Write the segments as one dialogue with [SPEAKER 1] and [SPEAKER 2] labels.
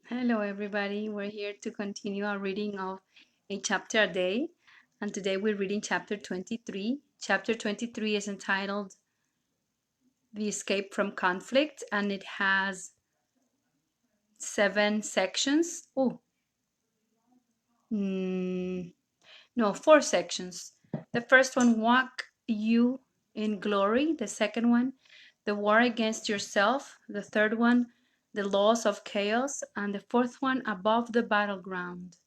[SPEAKER 1] Hello, everybody. We're here to continue our reading of a chapter a day. And today we're reading chapter 23. Chapter 23 is entitled The Escape from Conflict, and it has 7 sections. No, 4 sections. The first one, Walk You in Glory. The second one, The War Against Yourself. The third one, The Laws of Chaos. And the fourth one, Above the Battleground.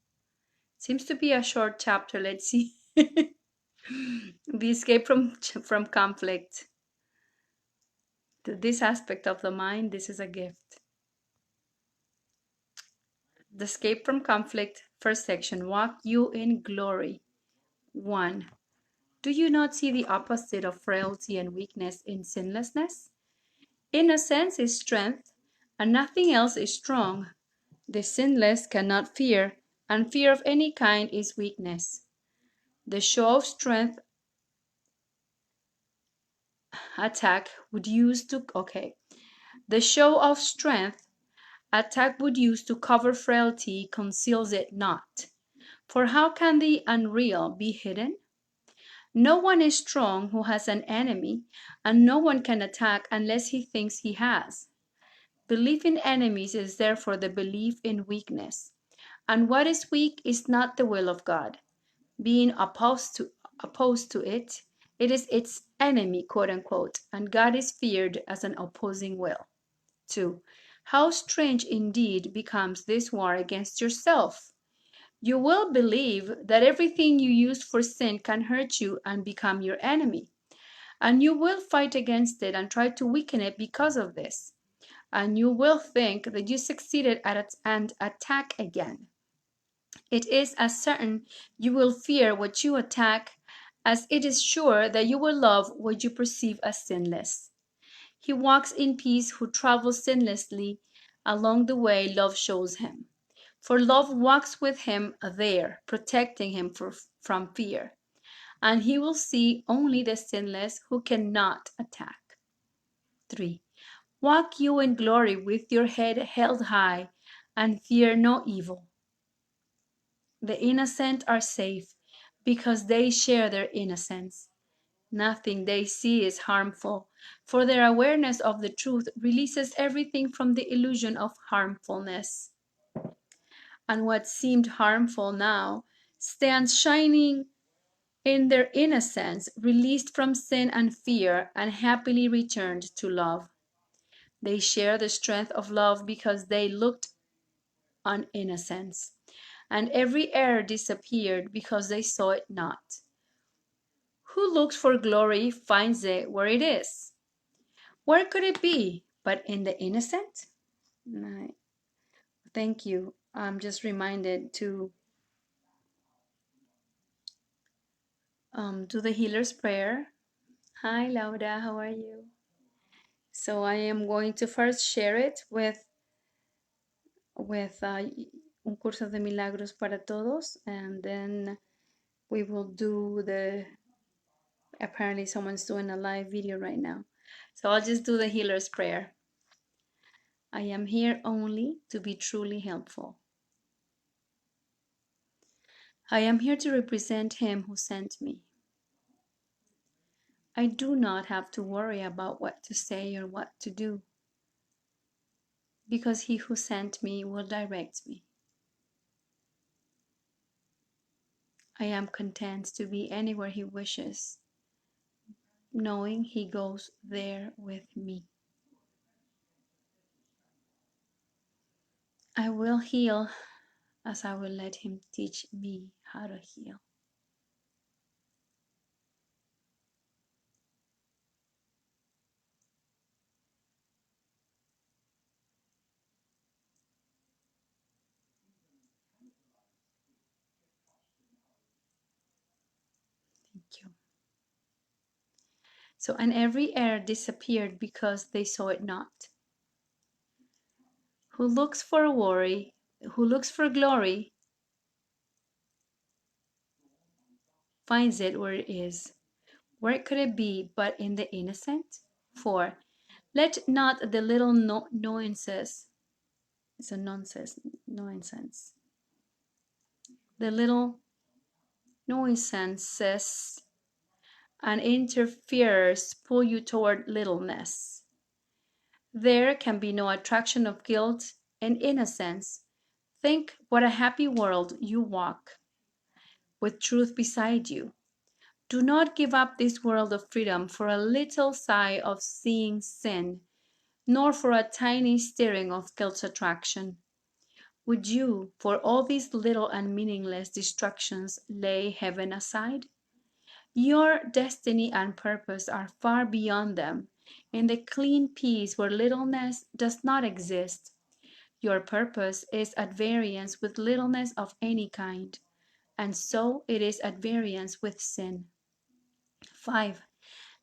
[SPEAKER 1] Seems to be a short chapter. Let's see. The escape from conflict. To this aspect of the mind, this is a gift. The escape from conflict, first section. Walk you in glory. 1. Do you not see the opposite of frailty and weakness in sinlessness? Innocence is strength, and nothing else is strong. The sinless cannot fear, and fear of any kind is weakness. The show of strength attack would use to The show of strength attack would use to cover frailty conceals it not. For how can the unreal be hidden? No one is strong who has an enemy, and no one can attack unless he thinks he has. Belief in enemies is therefore the belief in weakness, and what is weak is not the will of God. Being opposed to it, it is its enemy, quote unquote, and God is feared as an opposing will. 2. How strange indeed becomes this war against yourself. You will believe that everything you used for sin can hurt you and become your enemy, and you will fight against it and try to weaken it because of this, and you will think that you succeeded at it and attack again. It is as certain you will fear what you attack as it is sure that you will love what you perceive as sinless. He walks in peace who travels sinlessly along the way love shows him. For love walks with him there, protecting him from fear. And he will see only the sinless who cannot attack. 3. Walk you in glory with your head held high, and fear no evil. The innocent are safe because they share their innocence. Nothing they see is harmful, for their awareness of the truth releases everything from the illusion of harmfulness. And what seemed harmful now stands shining in their innocence, released from sin and fear, and happily returned to love. They share the strength of love because they looked on innocence, and every error disappeared because they saw it not. Who looks for glory finds it where it is. Where could it be but in the innocent? Thank you. I'm just reminded to do the healer's prayer. Hi, Laura, how are you? So I am going to first share it with Un Curso de Milagros para Todos, and then we will do apparently someone's doing a live video right now. So I'll just do the healer's prayer. I am here only to be truly helpful. I am here to represent him who sent me. I do not have to worry about what to say or what to do, because he who sent me will direct me. I am content to be anywhere he wishes, knowing he goes there with me. I will heal as I will let him teach me how to heal. Thank you. So, and every error disappeared because they saw it not. Who looks for glory, finds it where it is. Where could it be but in the innocent? 4. Let not the little nuances It's a nonsense. The little nuisances and interferers pull you toward littleness. There can be no attraction of guilt and innocence. Think what a happy world you walk, with truth beside you. Do not give up this world of freedom for a little sigh of seeing sin, nor for a tiny stirring of guilt's attraction. Would you, for all these little and meaningless distractions, lay heaven aside? Your destiny and purpose are far beyond them, in the clean peace where littleness does not exist. Your purpose is at variance with littleness of any kind, and so it is at variance with sin. 5.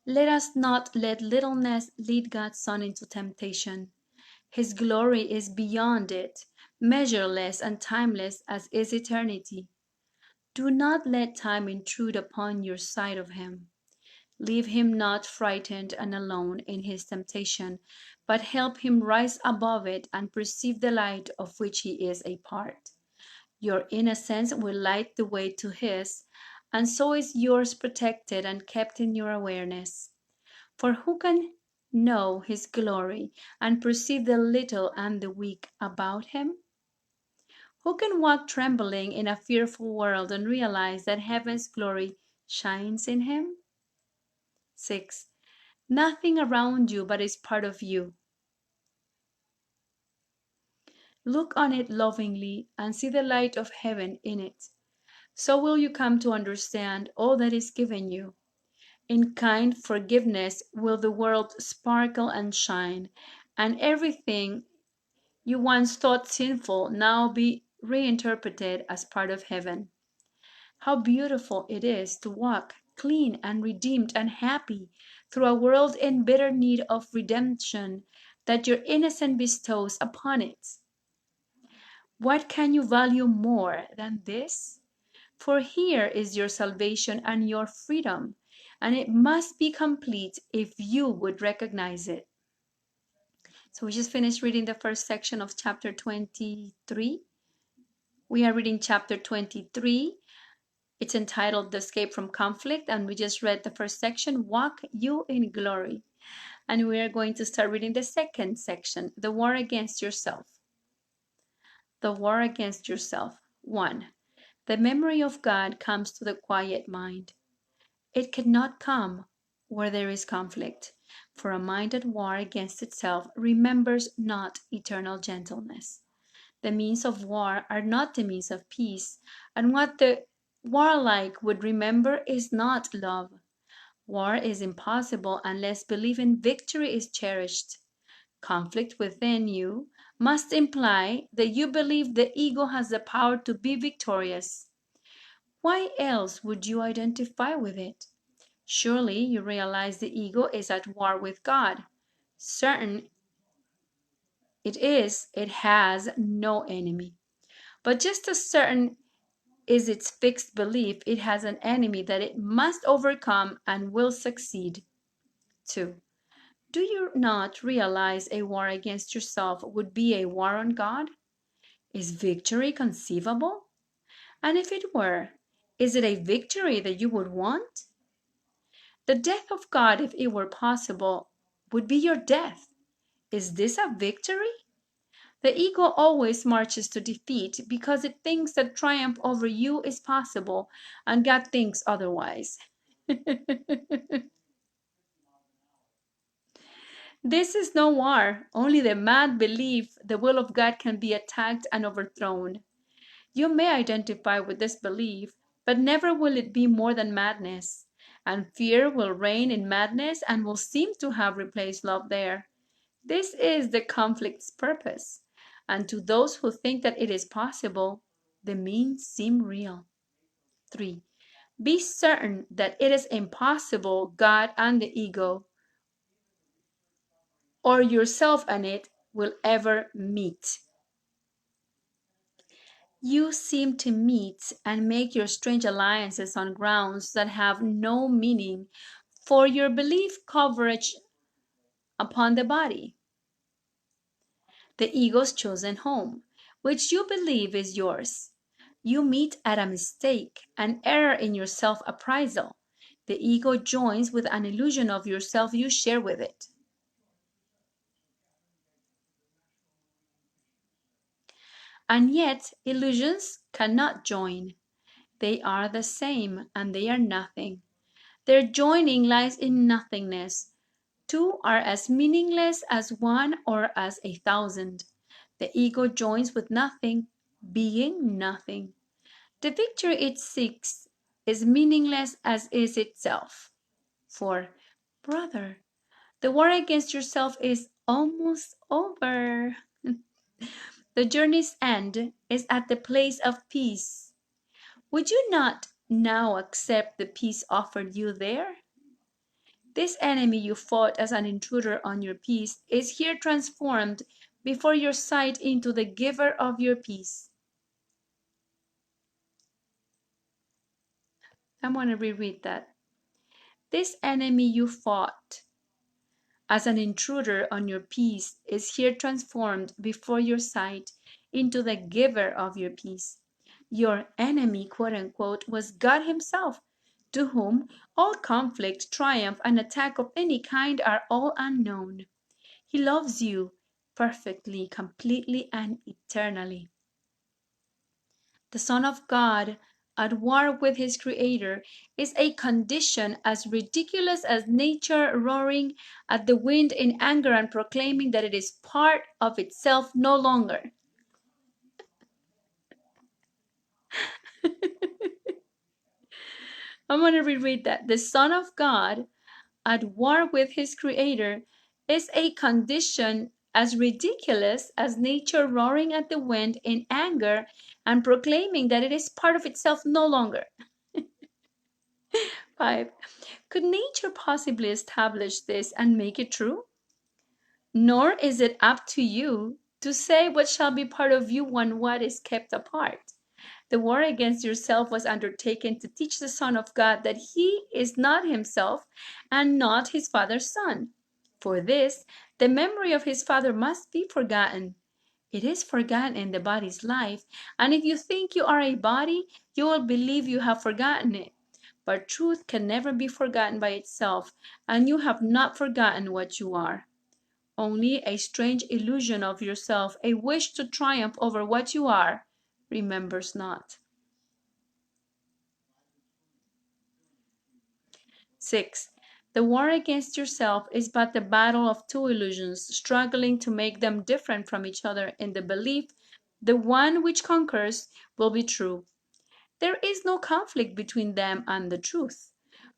[SPEAKER 1] Let us not let littleness lead God's Son into temptation. His glory is beyond it, measureless and timeless as is eternity. Do not let time intrude upon your sight of him. Leave him not frightened and alone in his temptation, but help him rise above it and perceive the light of which he is a part. Your innocence will light the way to his, and so is yours protected and kept in your awareness. For who can know his glory and perceive the little and the weak about him? Who can walk trembling in a fearful world and realize that heaven's glory shines in him? 6. Nothing around you but is part of you. Look on it lovingly and see the light of heaven in it. So will you come to understand all that is given you. In kind forgiveness will the world sparkle and shine, and everything you once thought sinful now be reinterpreted as part of heaven. How beautiful it is to walk clean and redeemed and happy through a world in bitter need of redemption that your innocence bestows upon it. What can you value more than this? For here is your salvation and your freedom, and it must be complete if you would recognize it. So we just finished reading the first section of chapter 23. We are reading chapter 23. It's entitled The Escape from Conflict, and we just read the first section, Walk You in Glory. And we are going to start reading the second section, The War Against Yourself. The War Against Yourself. 1. The memory of God comes to the quiet mind. It cannot come where there is conflict, for a mind at war against itself remembers not eternal gentleness. The means of war are not the means of peace, and what the warlike would remember is not love. War is impossible unless belief in victory is cherished. Conflict within you must imply that you believe the ego has the power to be victorious. Why else would you identify with it? Surely you realize the ego is at war with God. Certain it has no enemy. But just as certain is its fixed belief it has an enemy that it must overcome and will succeed. 2. Do you not realize a war against yourself would be a war on God? Is victory conceivable? And if it were, is it a victory that you would want? The death of God, if it were possible, would be your death. Is this a victory? The ego always marches to defeat because it thinks that triumph over you is possible, and God thinks otherwise. This is no war. Only the mad belief the will of God can be attacked and overthrown. You may identify with this belief, but never will it be more than madness. And fear will reign in madness and will seem to have replaced love there. This is the conflict's purpose. And to those who think that it is possible, the means seem real. 3. Be certain that it is impossible God and the ego, or yourself and it, will ever meet. You seem to meet and make your strange alliances on grounds that have no meaning, for your belief coverage upon the body. the ego's chosen home, which you believe is yours. You meet at a mistake, an error in your self-appraisal. The ego joins with an illusion of yourself you share with it. And yet, illusions cannot join. They are the same, and they are nothing. Their joining lies in nothingness. Two are as meaningless as one or as 1,000. The ego joins with nothing, being nothing. The victory it seeks is meaningless as is itself. For, brother, the war against yourself is almost over. The journey's end is at the place of peace. Would you not now accept the peace offered you there? This enemy you fought as an intruder on your peace is here transformed before your sight into the giver of your peace. I want to reread that. This enemy you fought as an intruder on your peace is here transformed before your sight into the giver of your peace. Your enemy, quote unquote, was God Himself, to whom all conflict, triumph, and attack of any kind are all unknown. He loves you perfectly, completely, and eternally. The Son of God, at war with his Creator, is a condition as ridiculous as nature roaring at the wind in anger and proclaiming that it is part of itself no longer. I'm going to reread that. The Son of God, at war with his Creator, is a condition as ridiculous as nature roaring at the wind in anger and proclaiming that it is part of itself no longer. 5. Could nature possibly establish this and make it true? Nor is it up to you to say what shall be part of you when what is kept apart. The war against yourself was undertaken to teach the Son of God that he is not himself and not his Father's Son. For this, the memory of his Father must be forgotten. It is forgotten in the body's life, and if you think you are a body, you will believe you have forgotten it. But truth can never be forgotten by itself, and you have not forgotten what you are. Only a strange illusion of yourself, a wish to triumph over what you are, remembers not. 6. The war against yourself is but the battle of two illusions, struggling to make them different from each other in the belief the one which conquers will be true. There is no conflict between them and the truth,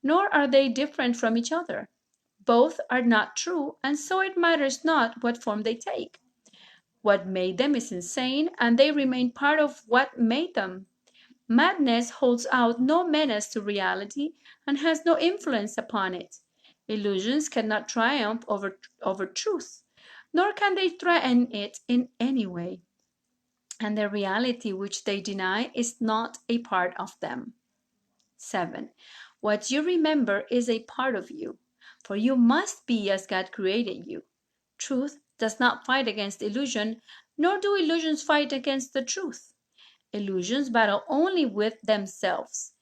[SPEAKER 1] nor are they different from each other. Both are not true, and so it matters not what form they take. What made them is insane, and they remain part of what made them. Madness holds out no menace to reality and has no influence upon it. Illusions cannot triumph over truth, nor can they threaten it in any way. And the reality which they deny is not a part of them. 7. What you remember is a part of you, for you must be as God created you. Truth does not fight against illusion, nor do illusions fight against the truth. Illusions battle only with themselves.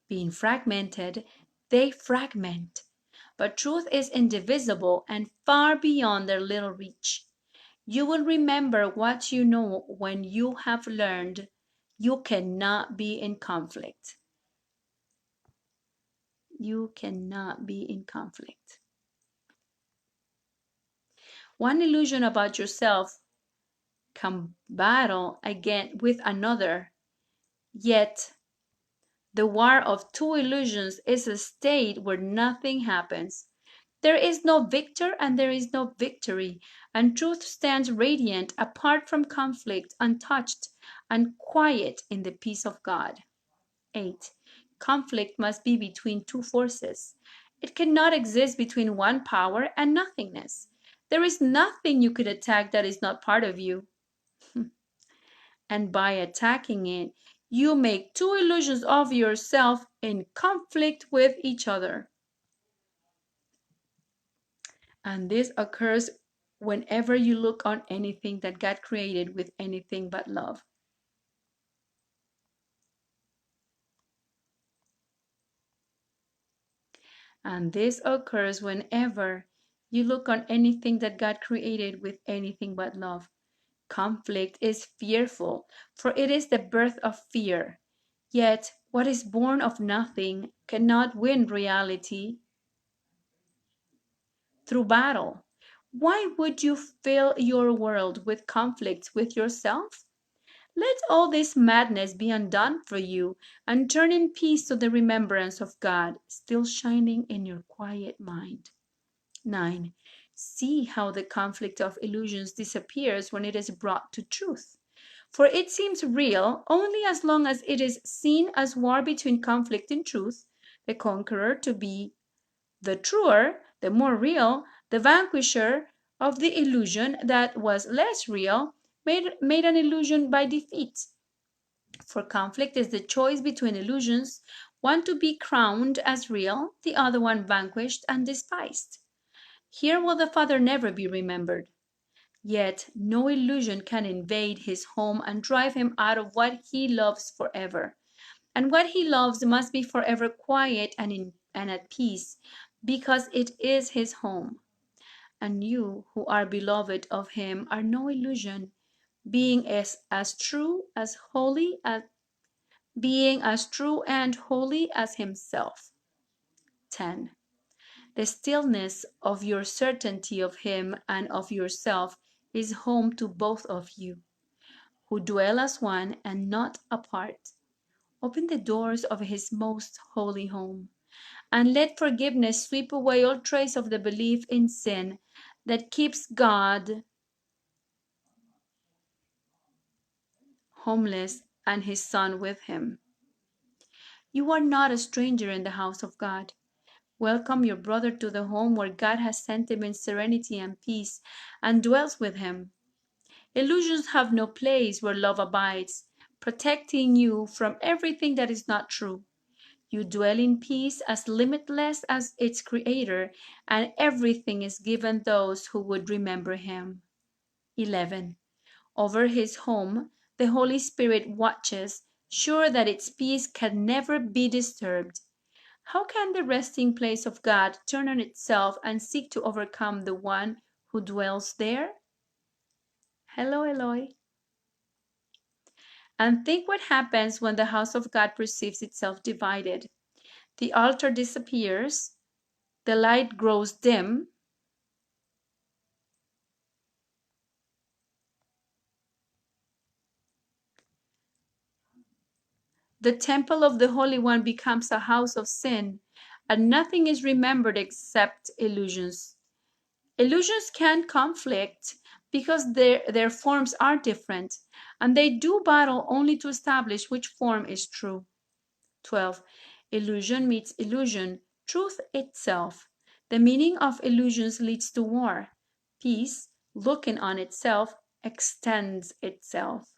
[SPEAKER 1] Being fragmented, they fragment. But truth is indivisible and far beyond their little reach. You will remember what you know when you have learned you cannot be in conflict. You cannot be in conflict. One illusion about yourself can battle again with another, yet the war of two illusions is a state where nothing happens. There is no victor and there is no victory, and truth stands radiant apart from conflict, untouched and quiet in the peace of God. 8. Conflict must be between two forces. It cannot exist between one power and nothingness. There is nothing you could attack that is not part of you. And by attacking it, you make two illusions of yourself in conflict with each other. And this occurs whenever you look on anything that God created with anything but love. And this occurs whenever you look on anything that God created with anything but love. Conflict is fearful, for it is the birth of fear. Yet, what is born of nothing cannot win reality through battle. Why would you fill your world with conflicts with yourself? Let all this madness be undone for you, and turn in peace to the remembrance of God, still shining in your quiet mind. 9. See how the conflict of illusions disappears when it is brought to truth. For it seems real only as long as it is seen as war between conflict and truth, the conqueror to be the truer, the more real, the vanquisher of the illusion that was less real, made an illusion by defeat. For conflict is the choice between illusions, one to be crowned as real, the other one vanquished and despised. Here will the Father never be remembered. Yet no illusion can invade his home and drive him out of what he loves forever. And what he loves must be forever quiet and at peace, because it is his home. And you who are beloved of him are no illusion, being as true as holy as being as true and holy as himself. 10. The stillness of your certainty of him and of yourself is home to both of you, who dwell as one and not apart. Open the doors of his most holy home, and let forgiveness sweep away all trace of the belief in sin that keeps God homeless and his Son with him. You are not a stranger in the house of God. Welcome your brother to the home where God has sent him in serenity and peace and dwells with him. Illusions have no place where love abides, protecting you from everything that is not true. You dwell in peace as limitless as its creator, and everything is given those who would remember him. 11. Over his home, the Holy Spirit watches, sure that its peace can never be disturbed. How can the resting place of God turn on itself and seek to overcome the one who dwells there? Hello, Eloi. And think what happens when the house of God perceives itself divided. The altar disappears, the light grows dim, the temple of the Holy One becomes a house of sin, and nothing is remembered except illusions. Illusions can conflict because their forms are different, and they do battle only to establish which form is true. 12. Illusion meets illusion, truth itself. The meaning of illusions leads to war. Peace, looking on itself, extends itself.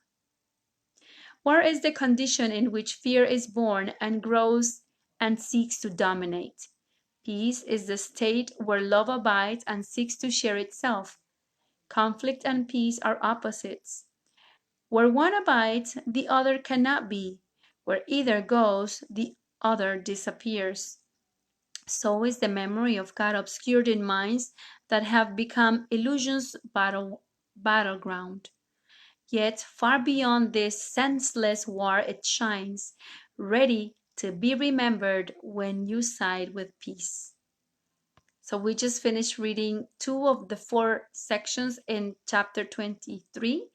[SPEAKER 1] War is the condition in which fear is born and grows and seeks to dominate. Peace is the state where love abides and seeks to share itself. Conflict and peace are opposites. Where one abides, the other cannot be. Where either goes, the other disappears. So is the memory of God obscured in minds that have become illusions' battleground. Yet far beyond this senseless war it shines, ready to be remembered when you side with peace. So we just finished reading 2 of the 4 sections in chapter 23.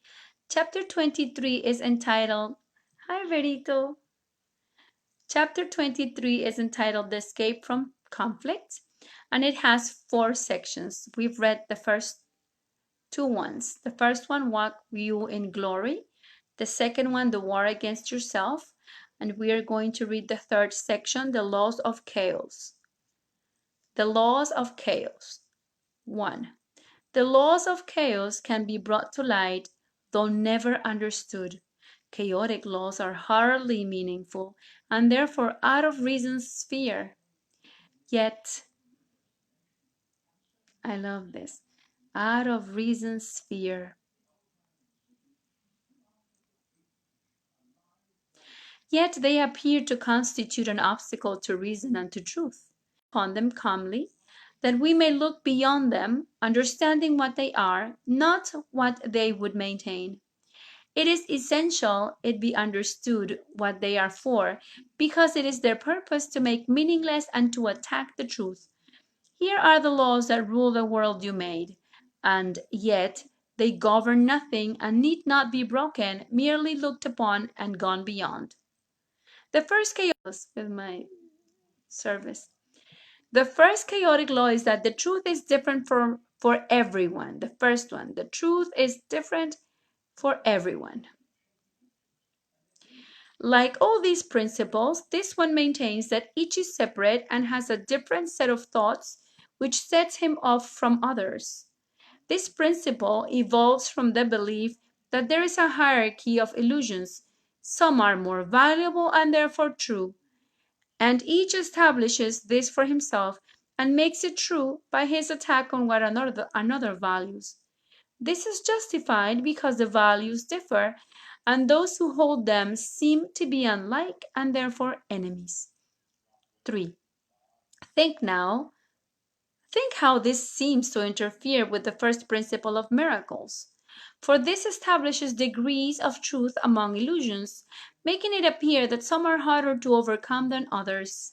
[SPEAKER 1] Chapter 23 is entitled, Hi Verito. Chapter 23 is entitled The Escape from Conflict, and it has 4 sections. We've read the first 2 ones. The first one, Walk You in Glory. The second one, The War Against Yourself. And we are going to read the third section, The Laws of Chaos. The Laws of Chaos. 1. The laws of chaos can be brought to light, though never understood. Chaotic laws are hardly meaningful, and therefore out of reason's sphere. Yet, I love this. out of reason's sphere. Yet they appear to constitute an obstacle to reason and to truth. Upon them calmly, that we may look beyond them, understanding what they are, not what they would maintain. It is essential it be understood what they are for, because it is their purpose to make meaningless and to attack the truth. Here are the laws that rule the world you made, and yet they govern nothing and need not be broken, merely looked upon and gone beyond. The first chaos with my service. The first chaotic law is that the truth is different for everyone. The first one, the truth is different for everyone. Like all these principles, this one maintains that each is separate and has a different set of thoughts which sets him off from others. This principle evolves from the belief that there is a hierarchy of illusions. Some are more valuable and therefore true, and each establishes this for himself and makes it true by his attack on what another values. This is justified because the values differ, and those who hold them seem to be unlike and therefore enemies. 3. Think now. Think how this seems to interfere with the first principle of miracles. For this establishes degrees of truth among illusions, making it appear that some are harder to overcome than others.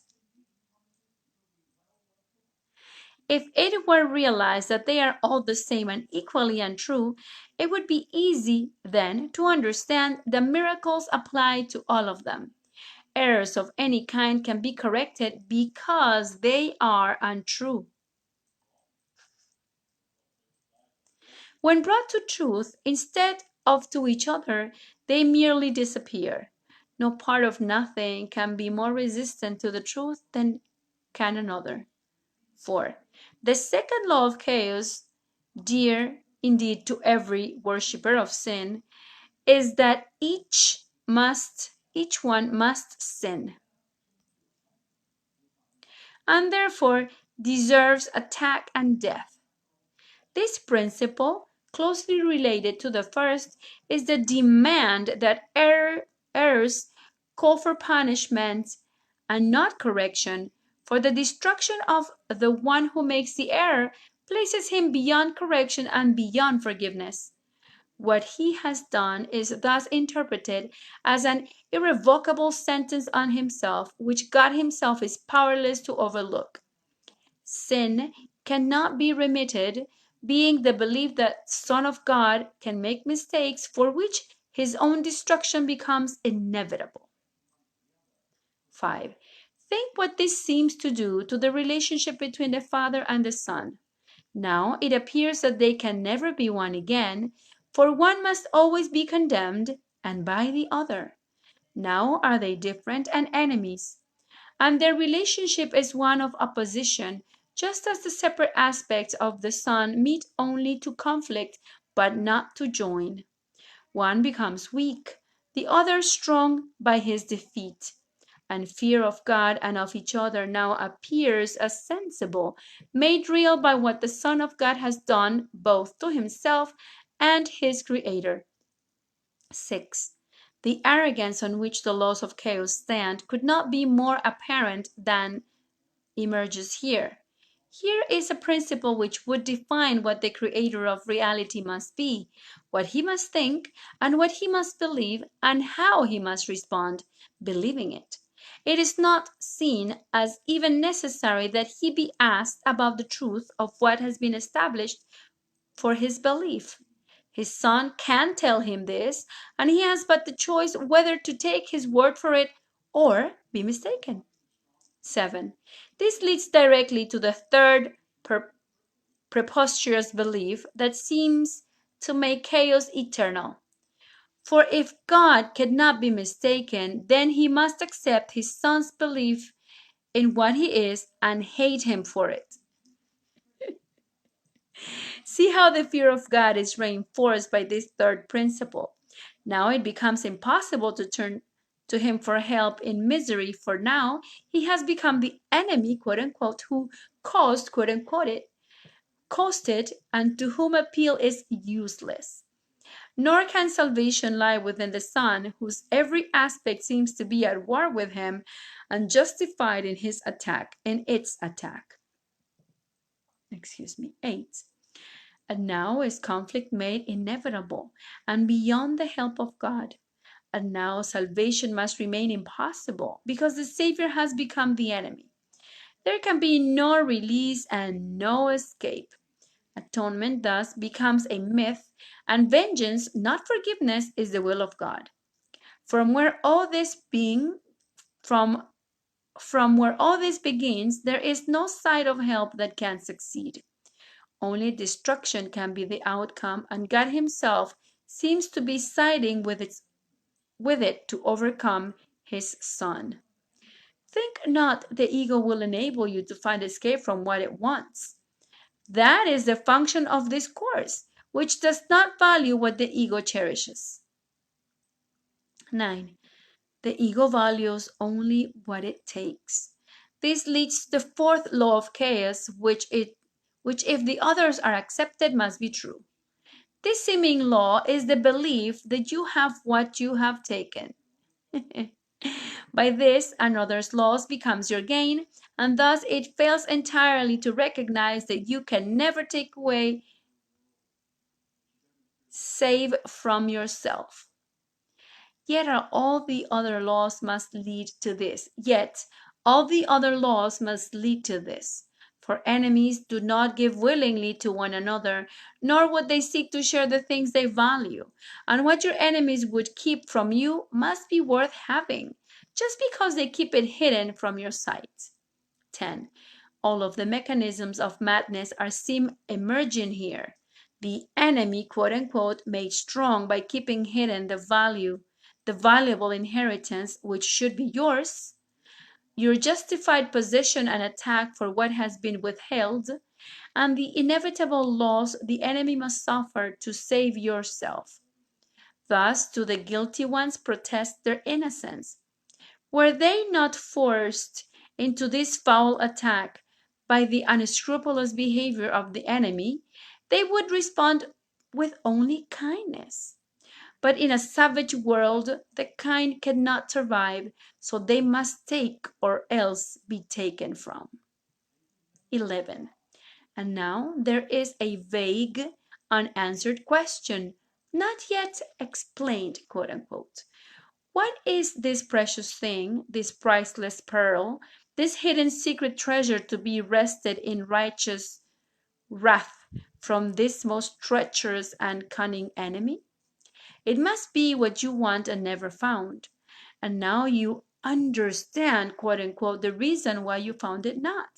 [SPEAKER 1] If it were realized that they are all the same and equally untrue, it would be easy, then, to understand the miracles applied to all of them. Errors of any kind can be corrected because they are untrue. When brought to truth instead of to each other, they merely disappear. No part of nothing can be more resistant to the truth than can another. 4. The second law of chaos, dear indeed to every worshipper of sin, is that each one must sin, and therefore deserves attack and death. This principle, closely related to the first, is the demand that errors call for punishment and not correction, for the destruction of the one who makes the error places him beyond correction and beyond forgiveness. What he has done is thus interpreted as an irrevocable sentence on himself, which God himself is powerless to overlook. Sin cannot be remitted, being the belief that Son of God can make mistakes for which his own destruction becomes inevitable. 5. Think what this seems to do to the relationship between the Father and the Son. Now it appears that they can never be one again, for one must always be condemned, and by the other. Now are they different and enemies, and their relationship is one of opposition, just as the separate aspects of the Son meet only to conflict but not to join. One becomes weak, the other strong by his defeat, and fear of God and of each other now appears as sensible, made real by what the Son of God has done both to himself and his Creator. 6. The arrogance on which the laws of chaos stand could not be more apparent than emerges here. Here is a principle which would define what the creator of reality must be, what he must think, and what he must believe, and how he must respond, believing it. It is not seen as even necessary that he be asked about the truth of what has been established for his belief. His Son can tell him this, and he has but the choice whether to take his word for it or be mistaken. 7. This leads directly to the third preposterous belief that seems to make chaos eternal. For if God cannot be mistaken, then he must accept his Son's belief in what he is and hate him for it. See how the fear of God is reinforced by this third principle. Now it becomes impossible to turn to him for help in misery, for now he has become the enemy, quote unquote, who caused, quote unquote, it. coasted and to whom appeal is useless. Nor can salvation lie within the Son, whose every aspect seems to be at war with him and justified in its attack. 8. And now is conflict made inevitable and beyond the help of God. And now salvation must remain impossible because the Savior has become the enemy. There can be no release and no escape. Atonement thus becomes a myth, and vengeance, not forgiveness, is the will of God. From where all this being from where all this begins, there is no side of help that can succeed. Only destruction can be the outcome, and God himself seems to be siding with it to overcome his Son. Think not the ego will enable you to find escape from what it wants. That is the function of this course, which does not value what the ego cherishes. 9. The ego values only what it takes. This leads to the fourth law of chaos, which if the others are accepted must be true. This seeming law is the belief that you have what you have taken. By this, another's loss becomes your gain, and thus it fails entirely to recognize that you can never take away save from yourself. Yet all the other laws must lead to this. For enemies do not give willingly to one another, nor would they seek to share the things they value. And what your enemies would keep from you must be worth having, just because they keep it hidden from your sight. 10. All of the mechanisms of madness seem emerging here. The enemy, quote unquote, made strong by keeping hidden the valuable inheritance which should be yours, your justified possession and attack for what has been withheld, and the inevitable loss the enemy must suffer to save yourself. Thus do the guilty ones protest their innocence. Were they not forced into this foul attack by the unscrupulous behavior of the enemy, they would respond with only kindness. But in a savage world, the kind cannot survive, so they must take or else be taken from. 11. And now there is a vague, unanswered question, not yet explained, quote unquote. What is this precious thing, this priceless pearl, this hidden secret treasure to be wrested in righteous wrath from this most treacherous and cunning enemy? It must be what you want and never found. And now you understand, quote unquote, the reason why you found it not.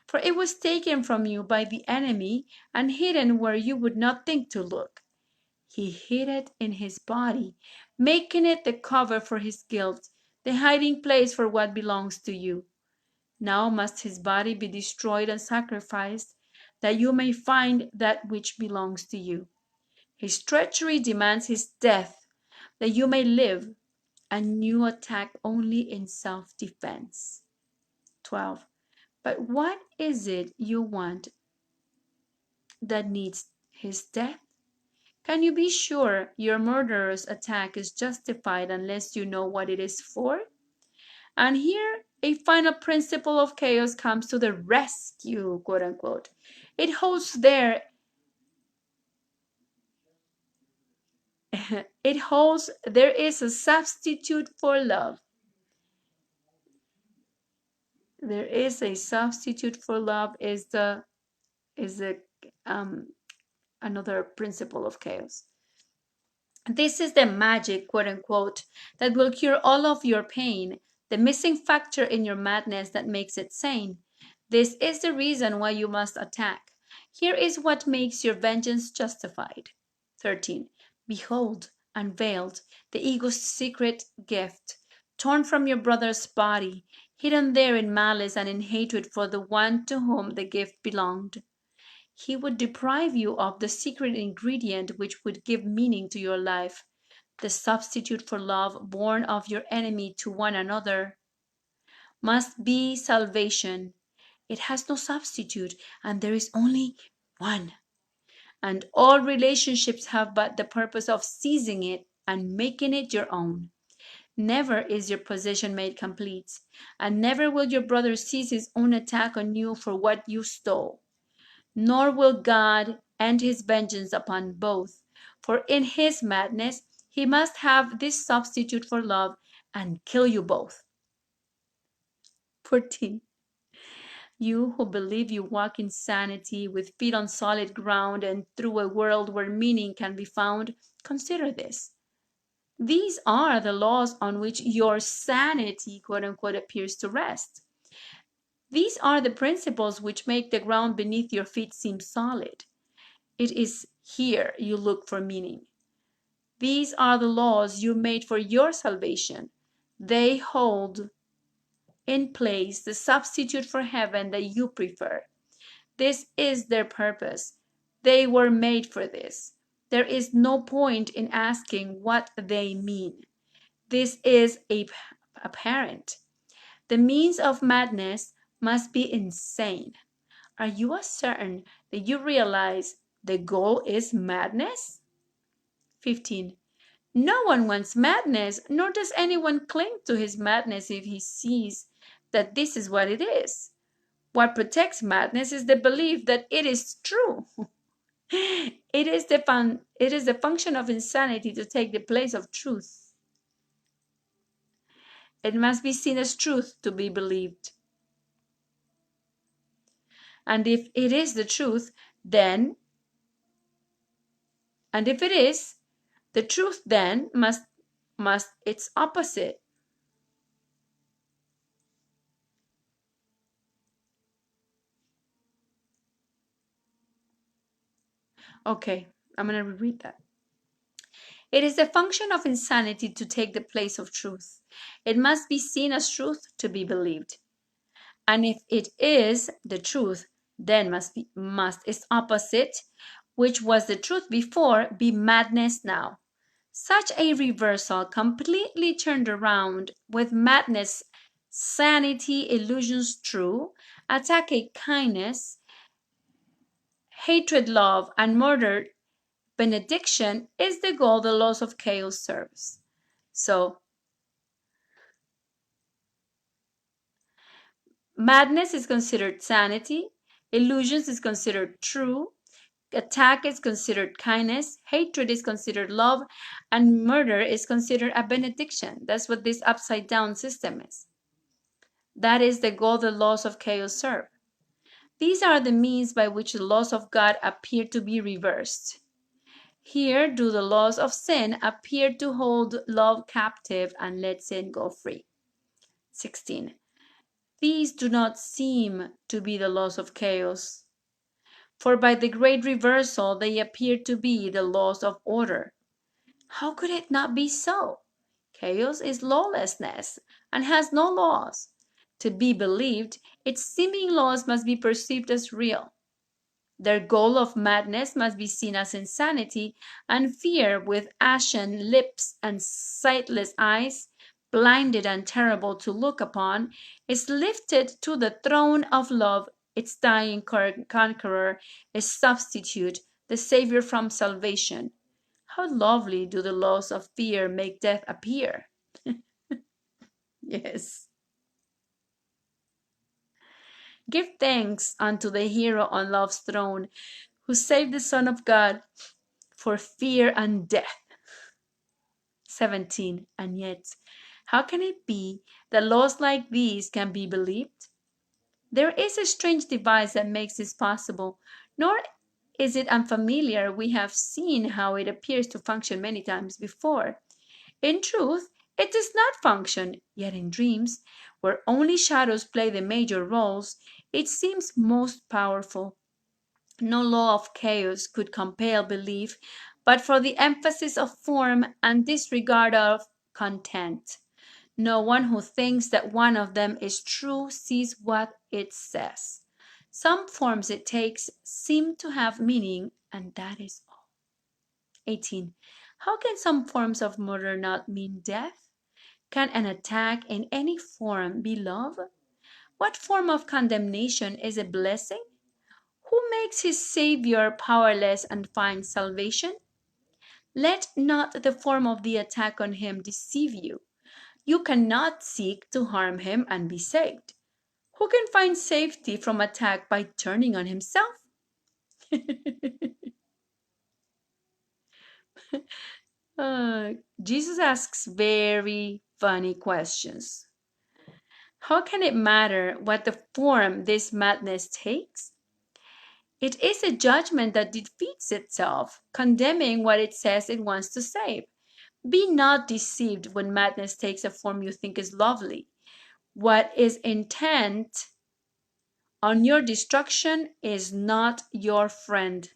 [SPEAKER 1] For it was taken from you by the enemy and hidden where you would not think to look. He hid it in his body, making it the cover for his guilt, the hiding place for what belongs to you. Now must his body be destroyed and sacrificed, that you may find that which belongs to you. His treachery demands his death, that you may live, and you attack only in self-defense. 12. But what is it you want that needs his death? Can you be sure your murderer's attack is justified unless you know what it is for? And here a final principle of chaos comes to the rescue, quote unquote. It holds there there is a substitute for love. There is a substitute for love is another principle of chaos. This is the magic, quote unquote, that will cure all of your pain, the missing factor in your madness that makes it sane. This is the reason why you must attack. Here is what makes your vengeance justified. 13. Behold, unveiled, the ego's secret gift, torn from your brother's body, hidden there in malice and in hatred for the one to whom the gift belonged. He would deprive you of the secret ingredient which would give meaning to your life. The substitute for love born of your enemy to one another must be salvation. It has no substitute, and there is only one. And all relationships have but the purpose of seizing it and making it your own. Never is your possession made complete, and never will your brother cease his own attack on you for what you stole. Nor will God end his vengeance upon both, for in his madness he must have this substitute for love and kill you both. 14. You who believe you walk in sanity, with feet on solid ground, and through a world where meaning can be found, consider this. These are the laws on which your sanity, quote unquote, appears to rest. These are the principles which make the ground beneath your feet seem solid. It is here you look for meaning. These are the laws you made for your salvation. They hold in place the substitute for heaven that you prefer. This is their purpose. They were made for this. There is no point in asking what they mean. This is apparent. The means of madness must be insane. Are you as certain that you realize the goal is madness? 15. No one wants madness, nor does anyone cling to his madness if he sees that this is what it is. What protects madness is the belief that it is true. It is the function of insanity to take the place of truth. It must be seen as truth to be believed. And if it is the truth, then, and if it is, the truth then must its opposite. Okay, I'm going to reread that. It is the function of insanity to take the place of truth. It must be seen as truth to be believed. And if it is the truth, then must its opposite, which was the truth before, be madness now. Such a reversal, completely turned around, with madness, sanity, illusions true, attack a kindness, hatred love, and murder benediction, is the goal the laws of chaos serves. So madness is considered sanity, illusions is considered true, attack is considered kindness, hatred is considered love, and murder is considered a benediction. That's what this upside down system is. That is the goal the laws of chaos serve. These are the means by which the laws of God appear to be reversed. Here do the laws of sin appear to hold love captive and let sin go free. 16. These do not seem to be the laws of chaos, for by the great reversal they appear to be the laws of order. How could it not be so? Chaos is lawlessness and has no laws. To be believed, its seeming laws must be perceived as real. Their goal of madness must be seen as insanity, and fear, with ashen lips and sightless eyes, blinded and terrible to look upon, is lifted to the throne of love, its dying conqueror, its substitute, the Savior from salvation. How lovely do the laws of fear make death appear! Yes. Give thanks unto the hero on love's throne, who saved the Son of God for fear and death. 17. And yet, how can it be that laws like these can be believed? There is a strange device that makes this possible, nor is it unfamiliar. We have seen how it appears to function many times before. In truth, it does not function, yet in dreams, where only shadows play the major roles, it seems most powerful. No law of chaos could compel belief, but for the emphasis of form and disregard of content. No one who thinks that one of them is true sees what it says. Some forms it takes seem to have meaning, and that is all. 18. How can some forms of murder not mean death? Can an attack in any form be love? What form of condemnation is a blessing? Who makes his Savior powerless and finds salvation? Let not the form of the attack on him deceive you. You cannot seek to harm him and be saved. Who can find safety from attack by turning on himself? Uh, Jesus asks very funny questions. How can it matter what the form this madness takes? It is a judgment that defeats itself, condemning what it says it wants to save. Be not deceived when madness takes a form you think is lovely. What is intent on your destruction is not your friend.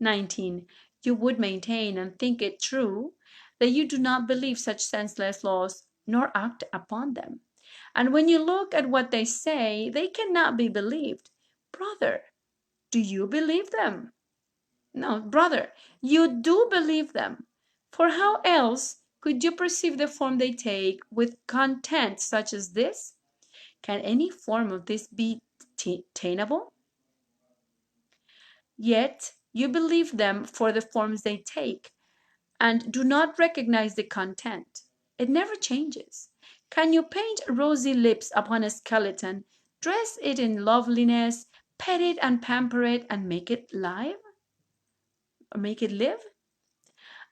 [SPEAKER 1] 19. You would maintain and think it true that you do not believe such senseless laws nor act upon them. And when you look at what they say, they cannot be believed. Brother, do you believe them? No, brother, you do believe them. For how else could you perceive the form they take with content such as this? Can any form of this be attainable? Yet you believe them for the forms they take, and do not recognize the content. It never changes. Can you paint rosy lips upon a skeleton, dress it in loveliness, pet it and pamper it, and make it live? Or make it live?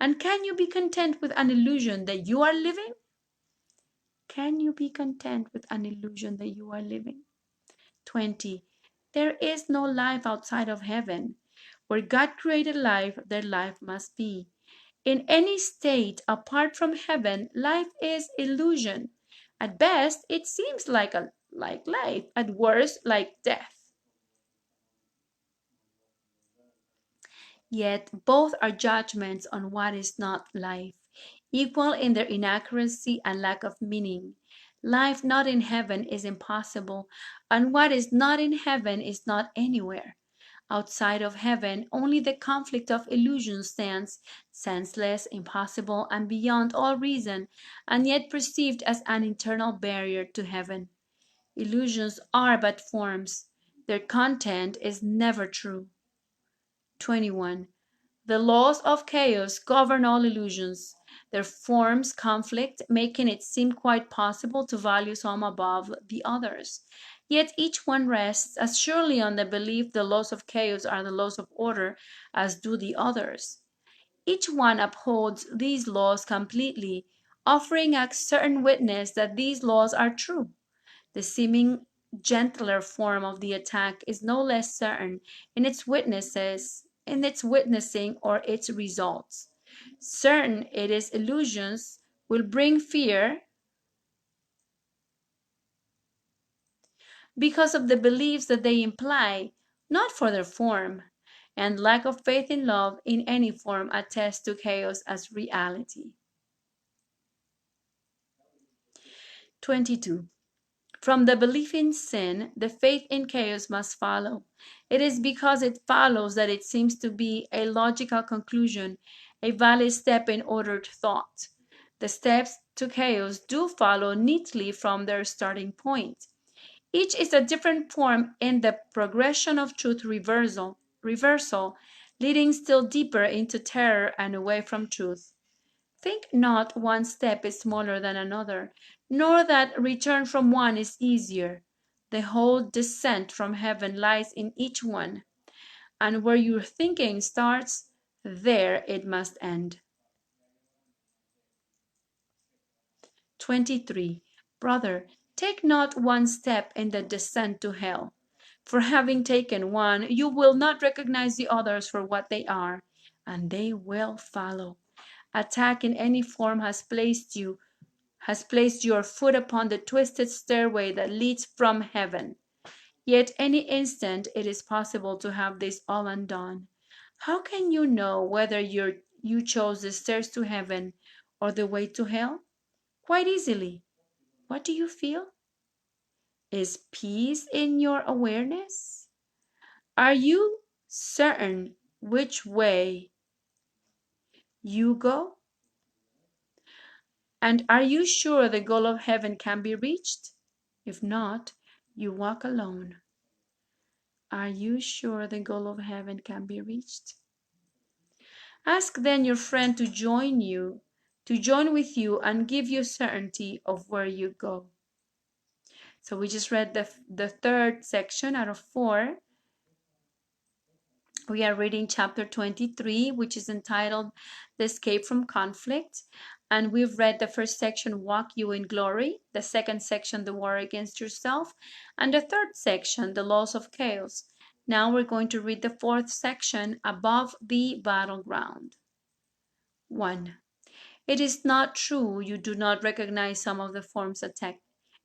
[SPEAKER 1] And can you be content with an illusion that you are living? Can you be content with an illusion that you are living? 20. There is no life outside of heaven. Where God created life, there life must be. In any state apart from heaven, life is illusion. At best, it seems like life. At worst, like death. Yet both are judgments on what is not life, equal in their inaccuracy and lack of meaning. Life not in heaven is impossible, and what is not in heaven is not anywhere. Outside of heaven, only the conflict of illusion stands, senseless, impossible, and beyond all reason, and yet perceived as an internal barrier to heaven. Illusions are but forms. Their content is never true. 21. The laws of chaos govern all illusions. Their forms conflict, making it seem quite possible to value some above the others. Yet each one rests as surely on the belief the laws of chaos are the laws of order as do the others. Each one upholds these laws completely, offering a certain witness that these laws are true. The seeming gentler form of the attack is no less certain in its witnessing or its results. Certain it is illusions will bring fear because of the beliefs that they imply, not for their form, and lack of faith in love in any form attests to chaos as reality. 22. From the belief in sin, the faith in chaos must follow. It is because it follows that it seems to be a logical conclusion, a valid step in ordered thought. The steps to chaos do follow neatly from their starting point. Each is a different form in the progression of truth reversal, leading still deeper into terror and away from truth. Think not one step is smaller than another, nor that return from one is easier. The whole descent from heaven lies in each one, and where your thinking starts, there it must end. 23. Brother, take not one step in the descent to hell. For having taken one, you will not recognize the others for what they are, and they will follow. Attack in any form has placed your foot upon the twisted stairway that leads from heaven. Yet any instant it is possible to have this all undone. How can you know whether you chose the stairs to heaven or the way to hell? Quite easily. What do you feel? Is peace in your awareness? Are you certain which way you go? And are you sure the goal of heaven can be reached? If not, you walk alone. Are you sure the goal of heaven can be reached? Ask then your friend to join with you and give you certainty of where you go. So we just read the third section out of 4. We are reading chapter 23, which is entitled The Escape from Conflict. And we've read the first section, Walk You in Glory, the second section, The War Against Yourself, and the third section, The Laws of Chaos. Now we're going to read the fourth section, Above the Battleground. 1. It is not true you do not recognize some of the forms attack.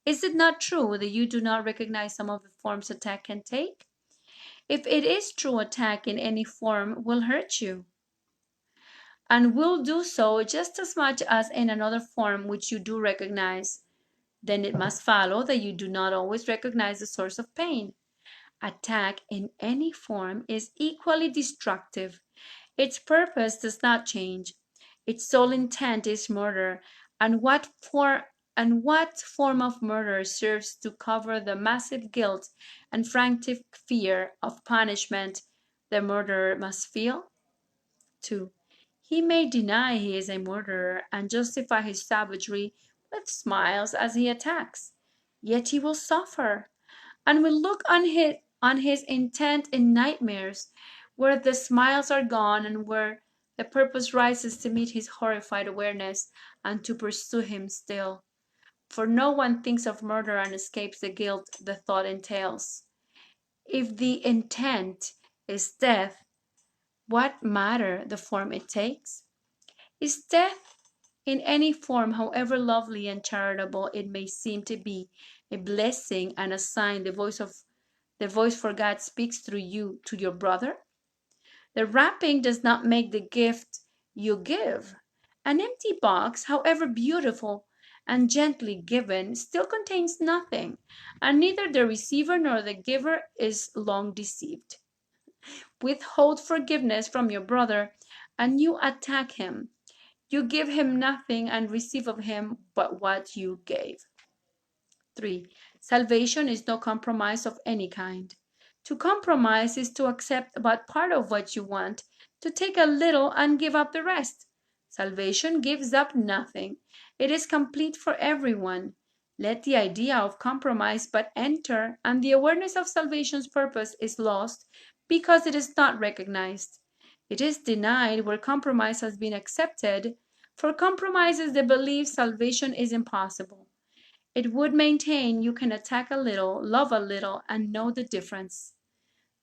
[SPEAKER 1] Is it not true that you do not recognize some of the forms attack can take? If it is true, attack in any form will hurt you, and will do so just as much as in another form which you do recognize. Then it must follow that you do not always recognize the source of pain. Attack in any form is equally destructive. Its purpose does not change. Its sole intent is murder, and what form of murder serves to cover the massive guilt and frantic fear of punishment the murderer must feel? 2. He may deny he is a murderer and justify his savagery with smiles as he attacks, yet he will suffer and will look on his intent in nightmares, where the smiles are gone and where the purpose rises to meet his horrified awareness and to pursue him still. For no one thinks of murder and escapes the guilt the thought entails. If the intent is death, what matter the form it takes? Is death in any form, however lovely and charitable it may seem to be, a blessing and a sign the voice for God speaks through you to your brother? The wrapping does not make the gift you give. An empty box, however beautiful and gently given, still contains nothing, and neither the receiver nor the giver is long deceived. Withhold forgiveness from your brother, and you attack him. You give him nothing and receive of him but what you gave. 3. Salvation is no compromise of any kind. To compromise is to accept but part of what you want, to take a little and give up the rest. Salvation gives up nothing. It is complete for everyone. Let the idea of compromise but enter, and the awareness of salvation's purpose is lost because it is not recognized. It is denied where compromise has been accepted, for compromise is the belief salvation is impossible. It would maintain you can attack a little, love a little, and know the difference.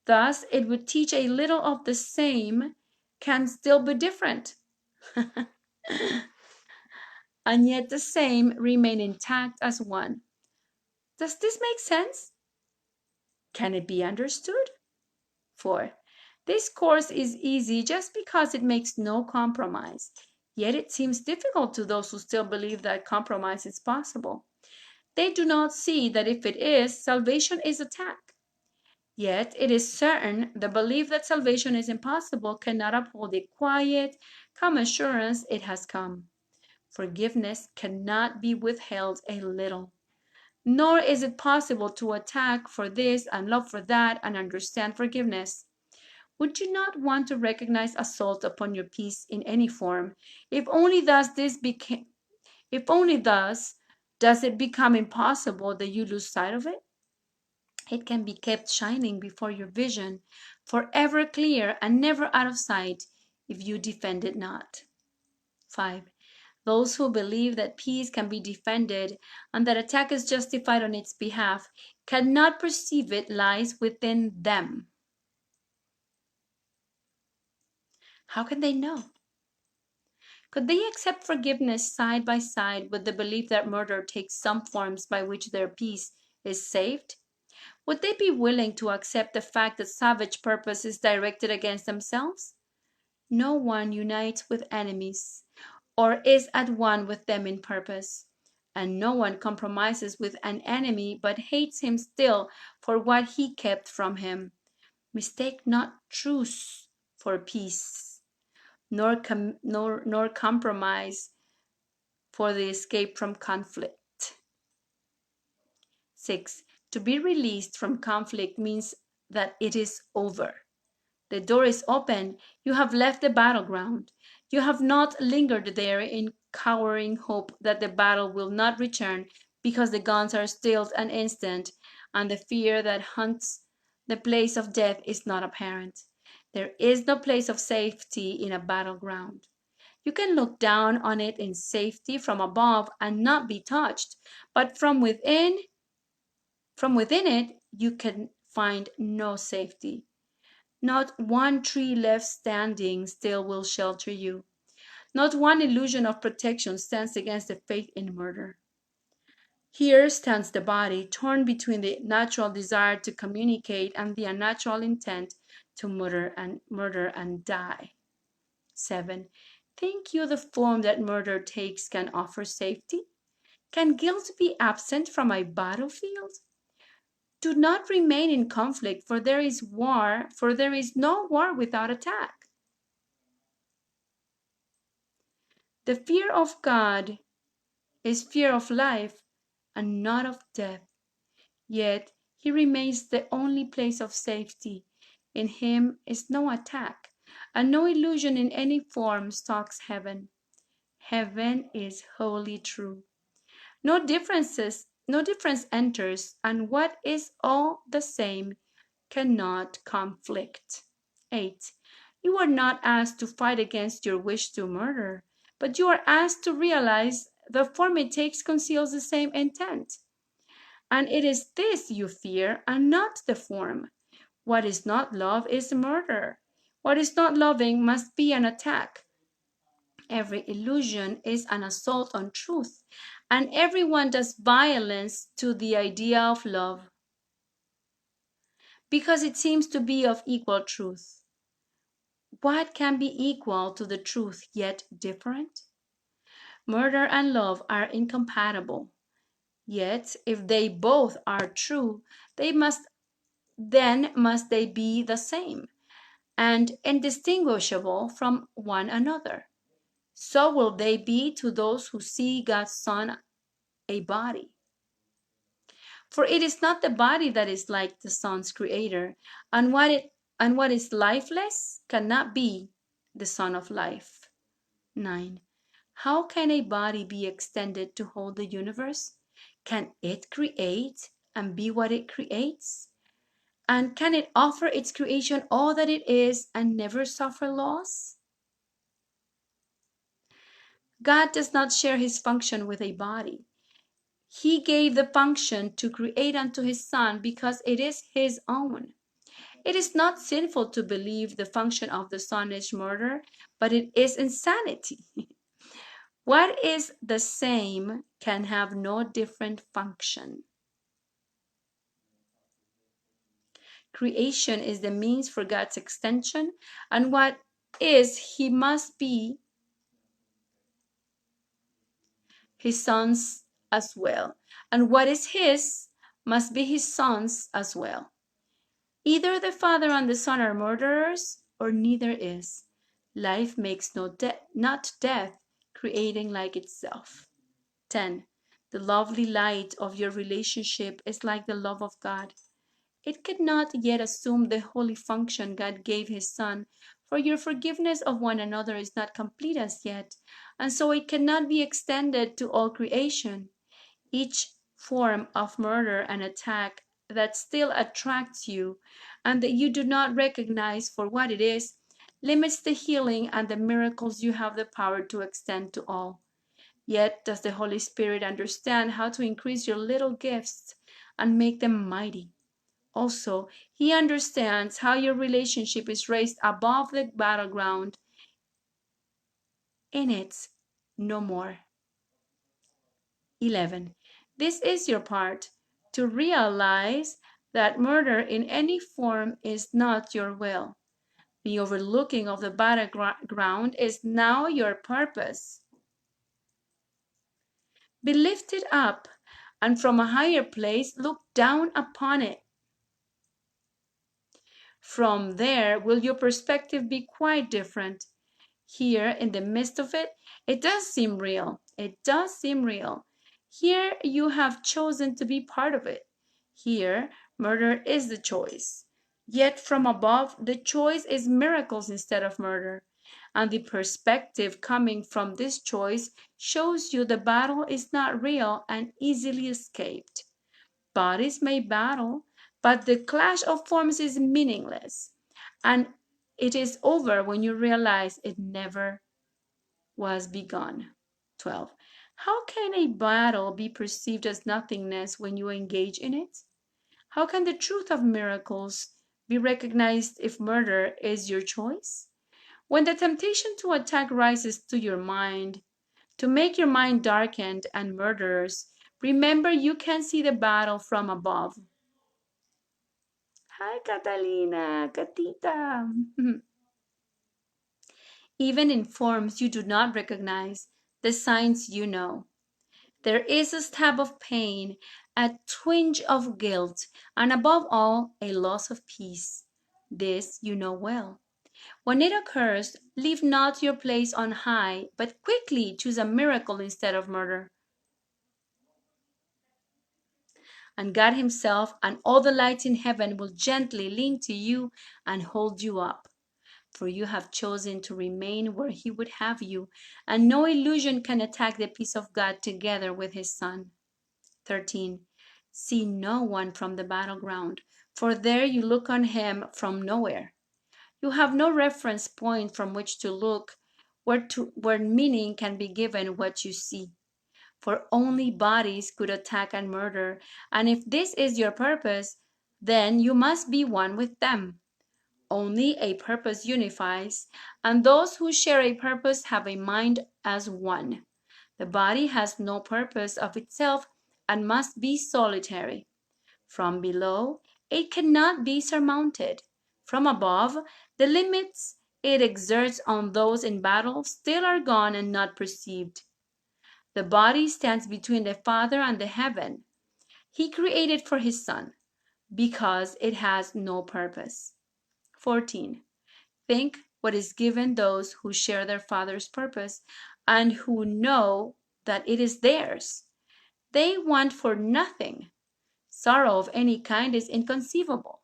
[SPEAKER 1] Thus, it would teach a little of the same can still be different, and yet the same remain intact as one. Does this make sense? Can it be understood? 4. This course is easy just because it makes no compromise, yet it seems difficult to those who still believe that compromise is possible. They do not see that if it is, salvation is attack. Yet it is certain the belief that salvation is impossible cannot uphold the quiet, calm assurance it has come. Forgiveness cannot be withheld a little. Nor is it possible to attack for this and love for that and understand forgiveness. Would you not want to recognize assault upon your peace in any form, if only thus does it become impossible that you lose sight of it? It can be kept shining before your vision, forever clear and never out of sight, if you defend it not. 5. Those who believe that peace can be defended and that attack is justified on its behalf cannot perceive it lies within them. How can they know? Could they accept forgiveness side by side with the belief that murder takes some forms by which their peace is saved? Would they be willing to accept the fact that savage purpose is directed against themselves? No one unites with enemies or is at one with them in purpose, and no one compromises with an enemy but hates him still for what he kept from him. Mistake not truce for peace, nor compromise for the escape from conflict. 6. To be released from conflict means that it is over. The door is open. You have left the battleground. You have not lingered there in cowering hope that the battle will not return because the guns are stilled an instant and the fear that haunts the place of death is not apparent. There is no place of safety in a battleground. You can look down on it in safety from above and not be touched, but from within it, you can find no safety. Not one tree left standing still will shelter you. Not one illusion of protection stands against the faith in murder. Here stands the body, torn between the natural desire to communicate and the unnatural intent to murder and die. 7. Think you the form that murder takes can offer safety? Can guilt be absent from a battlefield? Do not remain in conflict, for there is no war without attack. The fear of God is fear of life and not of death. Yet he remains the only place of safety. In him is no attack, and no illusion in any form stalks heaven. Heaven is wholly true. No difference enters, and what is all the same cannot conflict. 8. You are not asked to fight against your wish to murder, but you are asked to realize the form it takes conceals the same intent. And it is this you fear, and not the form. What is not love is murder. What is not loving must be an attack. Every illusion is an assault on truth, and everyone does violence to the idea of love, because it seems to be of equal truth. What can be equal to the truth yet different? Murder and love are incompatible. Yet, if they both are true, must they be the same and indistinguishable from one another. So will they be to those who see God's Son a body. For it is not the body that is like the Son's creator, and what is lifeless cannot be the Son of life. 9. How can a body be extended to hold the universe? Can it create and be what it creates? And can it offer its creation all that it is and never suffer loss? God does not share his function with a body. He gave the function to create unto his Son because it is his own. It is not sinful to believe the function of the Son is murder, but it is insanity. What is the same can have no different function. Creation is the means for God's extension, and what is he must be his Son's as well. And what is his must be his Son's as well. Either the Father and the Son are murderers, or neither is. Life makes not death, creating like itself. 10. The lovely light of your relationship is like the love of God. It could not yet assume the holy function God gave his Son, for your forgiveness of one another is not complete as yet, and so it cannot be extended to all creation. Each form of murder and attack that still attracts you and that you do not recognize for what it is limits the healing and the miracles you have the power to extend to all. Yet does the Holy Spirit understand how to increase your little gifts and make them mighty. Also, he understands how your relationship is raised above the battleground. In it, no more. 11. This is your part, to realize that murder in any form is not your will. The overlooking of the battleground is now your purpose. Be lifted up, and from a higher place look down upon it. From there will your perspective be quite different. Here, in the midst of it, it does seem real. It does seem real. Here you have chosen to be part of it. Here, murder is the choice. Yet from above, the choice is miracles instead of murder. And the perspective coming from this choice shows you the battle is not real and easily escaped. Bodies may battle, but the clash of forms is meaningless. And it is over when you realize it never was begun. 12. How can a battle be perceived as nothingness when you engage in it? How can the truth of miracles be recognized if murder is your choice? When the temptation to attack rises to your mind, to make your mind darkened and murderous, remember you can see the battle from above. Hi, Catalina, Catita. Even in forms you do not recognize, the signs you know. There is a stab of pain, a twinge of guilt, and above all, a loss of peace. This you know well. When it occurs, leave not your place on high, but quickly choose a miracle instead of murder. And God Himself and all the lights in heaven will gently lean to you and hold you up. For you have chosen to remain where He would have you, and no illusion can attack the peace of God together with His Son. 13. See no one from the battleground, for there you look on him from nowhere. You have no reference point from which to look, where meaning can be given what you see. For only bodies could attack and murder, and if this is your purpose, then you must be one with them. Only a purpose unifies, and those who share a purpose have a mind as one. The body has no purpose of itself and must be solitary. From below, it cannot be surmounted. From above, the limits it exerts on those in battle still are gone and not perceived. The body stands between the Father and the heaven. He created for His Son, because it has no purpose. 14. Think what is given those who share their Father's purpose and who know that it is theirs. They want for nothing. Sorrow of any kind is inconceivable.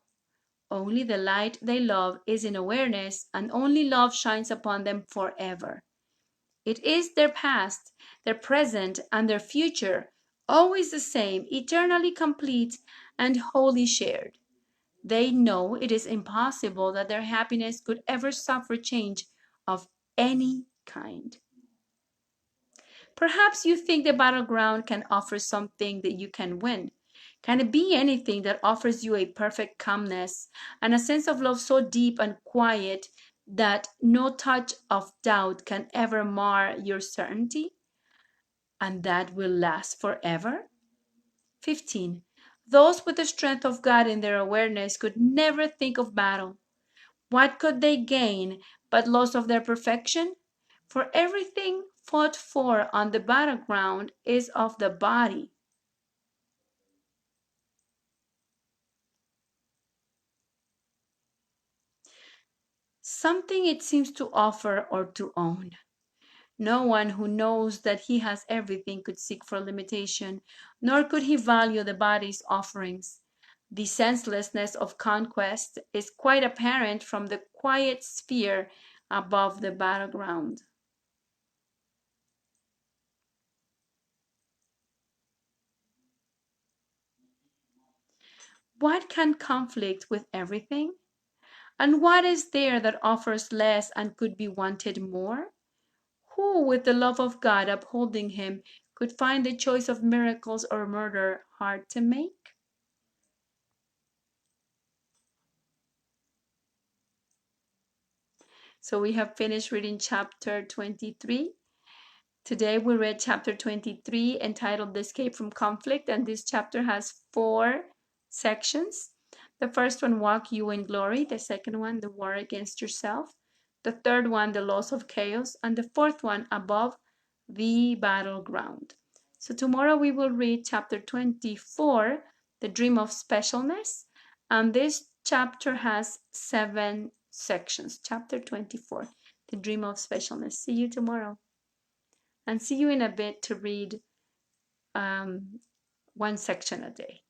[SPEAKER 1] Only the light they love is in awareness, and only love shines upon them forever. It is their past, their present, and their future, always the same, eternally complete, and wholly shared. They know it is impossible that their happiness could ever suffer change of any kind. Perhaps you think the battleground can offer something that you can win. Can it be anything that offers you a perfect calmness and a sense of love so deep and quiet that no touch of doubt can ever mar your certainty? And that will last forever? 15. Those with the strength of God in their awareness could never think of battle. What could they gain but loss of their perfection? For everything fought for on the battleground is of the body. Something it seems to offer or to own. No one who knows that he has everything could seek for limitation, nor could he value the body's offerings. The senselessness of conquest is quite apparent from the quiet sphere above the battleground. What can conflict with everything? And what is there that offers less and could be wanted more? Who, with the love of God upholding him, could find the choice of miracles or murder hard to make? So we have finished reading chapter 23. Today we read chapter 23 entitled The Escape from Conflict, and this chapter has 4 sections. The first one, Walk You in Glory. The second one, The War Against Yourself. The third one, The Laws of Chaos. And the fourth one, Above the Battleground. So tomorrow we will read chapter 24, The Dream of Specialness. And this chapter has 7 sections. Chapter 24, The Dream of Specialness. See you tomorrow. And see you in a bit to read 1 section a day.